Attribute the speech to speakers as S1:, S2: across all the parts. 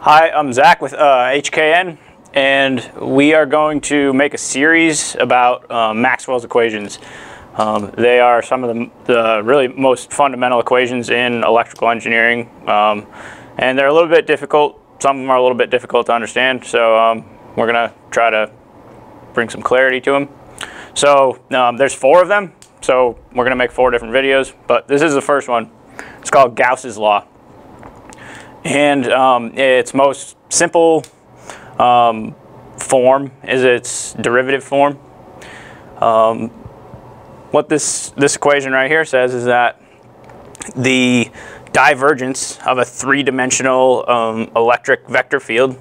S1: Hi, I'm Zach with HKN, and we are going to make a series about Maxwell's equations. They are some of the really most fundamental equations in electrical engineering, and they're a little bit difficult. Some of them are a little bit difficult to understand, so we're going to try to bring some clarity to them. So there's 4 of them, so we're going to make 4 different videos, but this is the first one. It's called Gauss's Law. And its most simple form is its derivative form. What this equation right here says is that the divergence of a 3-dimensional electric vector field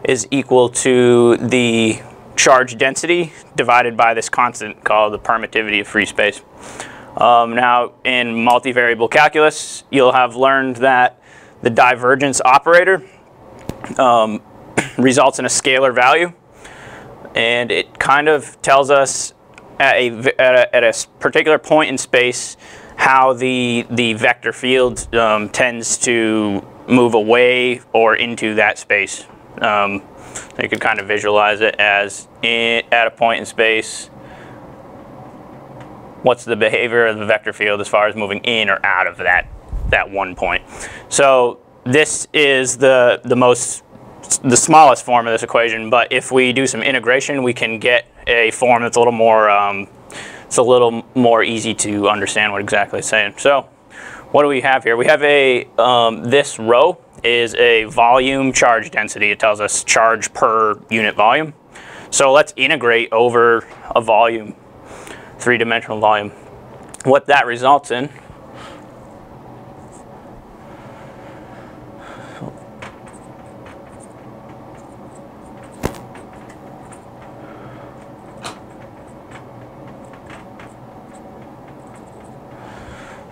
S1: is equal to the charge density divided by this constant called the permittivity of free space. Now, in multivariable calculus, you'll have learned that the divergence operator results in a scalar value, and it kind of tells us at a particular point in space how the vector field tends to move away or into that space. You can kind of visualize it as at a point in space, what's the behavior of the vector field as far as moving in or out of that one point. So this is the smallest form of this equation, but if we do some integration, we can get a form that's a little more easy to understand what exactly it's saying. So what do we have here? We have this row is a volume charge density. It tells us charge per unit volume. So let's integrate over a volume, 3-dimensional volume. What that results in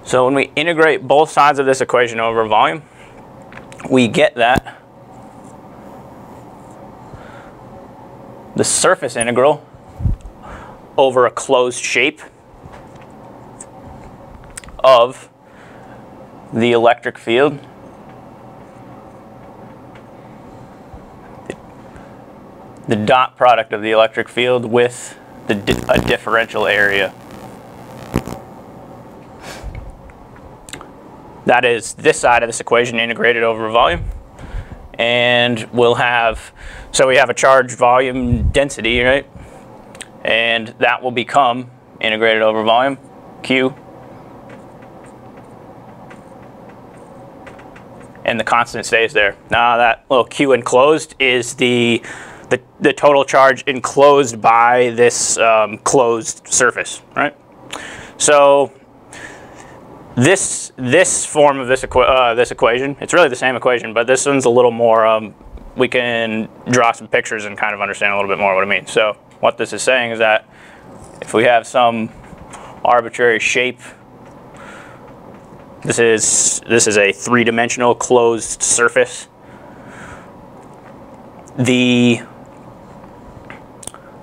S1: So when we integrate both sides of this equation over volume, we get that the surface integral over a closed shape of the electric field the dot product of the electric field with a differential area. That is this side of this equation integrated over volume. And we'll have, so we have a charge volume density, right? And that will become integrated over volume, Q. And the constant stays there. Now that little Q enclosed is the total charge enclosed by this closed surface, right? So this form of this equation, it's really the same equation, but this one's a little more, we can draw some pictures and kind of understand a little bit more what it means. So what this is saying is that if we have some arbitrary shape, this is a 3-dimensional closed surface.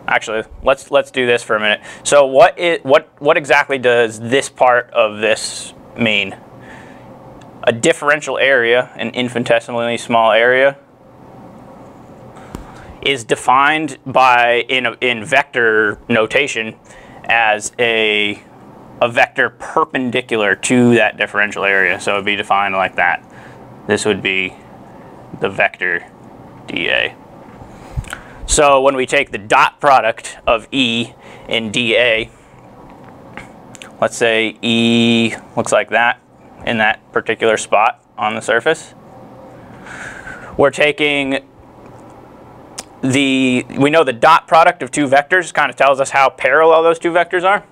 S1: Actually, let's do this for a minute. So what exactly does this part of this mean? A differential area, an infinitesimally small area, is defined by in vector notation as a vector perpendicular to that differential area. So it would be defined like that. This would be the vector dA. So when we take the dot product of E and dA, let's say E looks like that in that particular spot on the surface. We're taking we know the dot product of 2 vectors kind of tells us how parallel those 2 vectors are.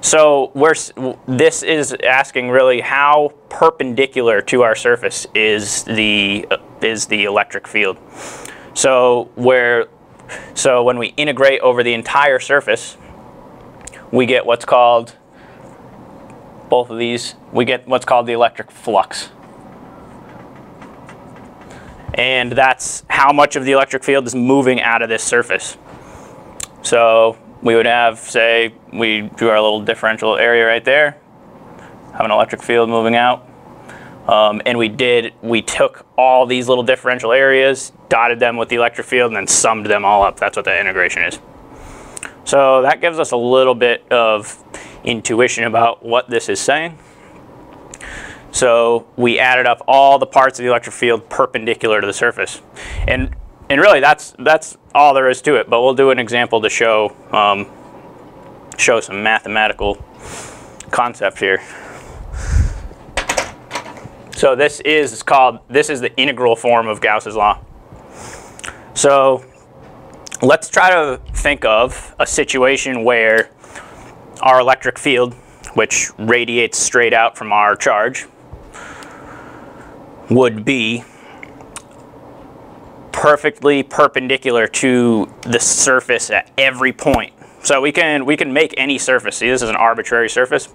S1: So this is asking really how perpendicular to our surface is the electric field. So when we integrate over the entire surface, we get what's called, both of these, we get what's called the electric flux. And that's how much of the electric field is moving out of this surface. So we would have, say, we drew our little differential area right there, have an electric field moving out. And we took all these little differential areas, dotted them with the electric field, and then summed them all up. That's what the integration is. So that gives us a little bit of intuition about what this is saying. So we added up all the parts of the electric field perpendicular to the surface. And really that's all there is to it, but we'll do an example to show some mathematical concept here. So this is the integral form of Gauss's law. So let's try to think of a situation where our electric field, which radiates straight out from our charge, would be perfectly perpendicular to the surface at every point. So we can make any surface. See, this is an arbitrary surface.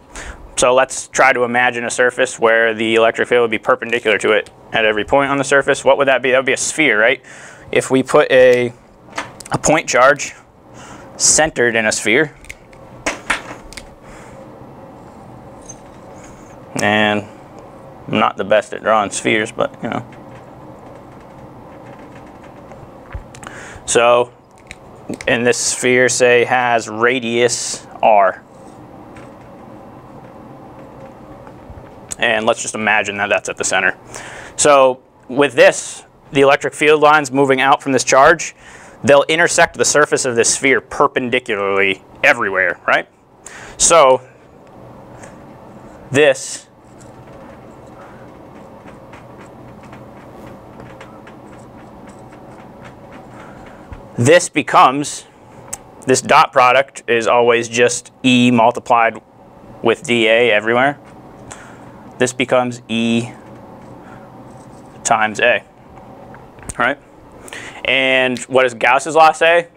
S1: So let's try to imagine a surface where the electric field would be perpendicular to it at every point on the surface. What would that be? That would be a sphere, right? If we put a point charge centered in a sphere, and I'm not the best at drawing spheres, but you know. So, and this sphere, say, has radius r. And let's just imagine that that's at the center. So with this, the electric field lines moving out from this charge, they'll intersect the surface of this sphere perpendicularly everywhere, right? So this becomes, this dot product is always just E multiplied with dA everywhere. This becomes E times A, right? And what does Gauss's law say?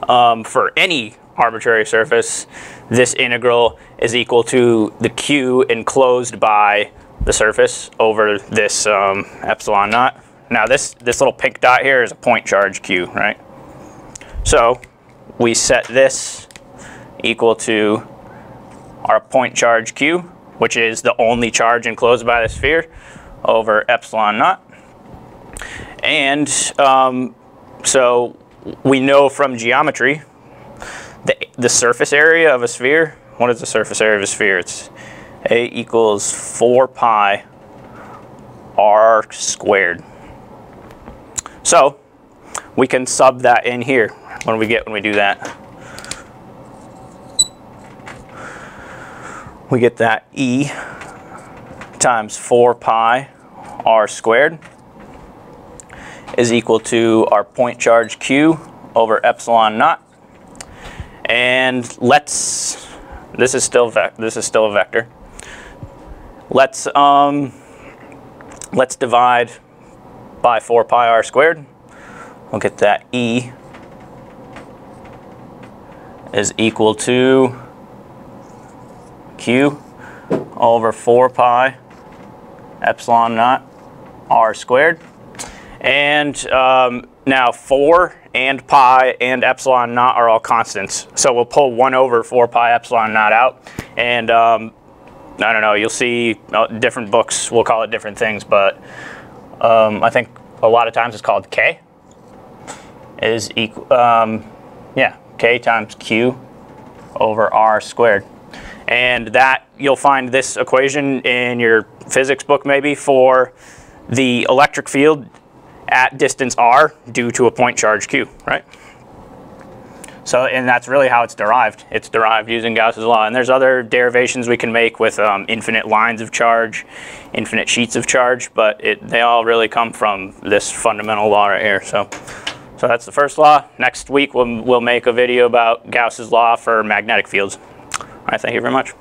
S1: For any arbitrary surface, this integral is equal to the Q enclosed by the surface over this epsilon naught. Now this little pink dot here is a point charge Q, right? So we set this equal to our point charge Q, which is the only charge enclosed by the sphere, over epsilon naught. And so we know from geometry the surface area of a sphere. What is the surface area of a sphere? It's A equals 4 pi r squared. So we can sub that in here. What do we get when we do that? We get that E times 4 pi r squared is equal to our point charge Q over epsilon naught. And this is still a vector. Let's divide by 4 pi r squared. We'll get that E is equal to Q over 4 pi epsilon naught r squared. And now 4 and pi and epsilon naught are all constants. So we'll pull 1 over 4 pi epsilon naught out. And I don't know, you'll see different books will call it different things, but I think a lot of times it's called K is equal, yeah, K times Q over r squared. And that, you'll find this equation in your physics book maybe for the electric field at distance r due to a point charge Q, right? So, and that's really how it's derived. It's derived using Gauss's law. And there's other derivations we can make with infinite lines of charge, infinite sheets of charge, but they all really come from this fundamental law right here. So that's the first law. Next week we'll make a video about Gauss's law for magnetic fields. All right, thank you very much.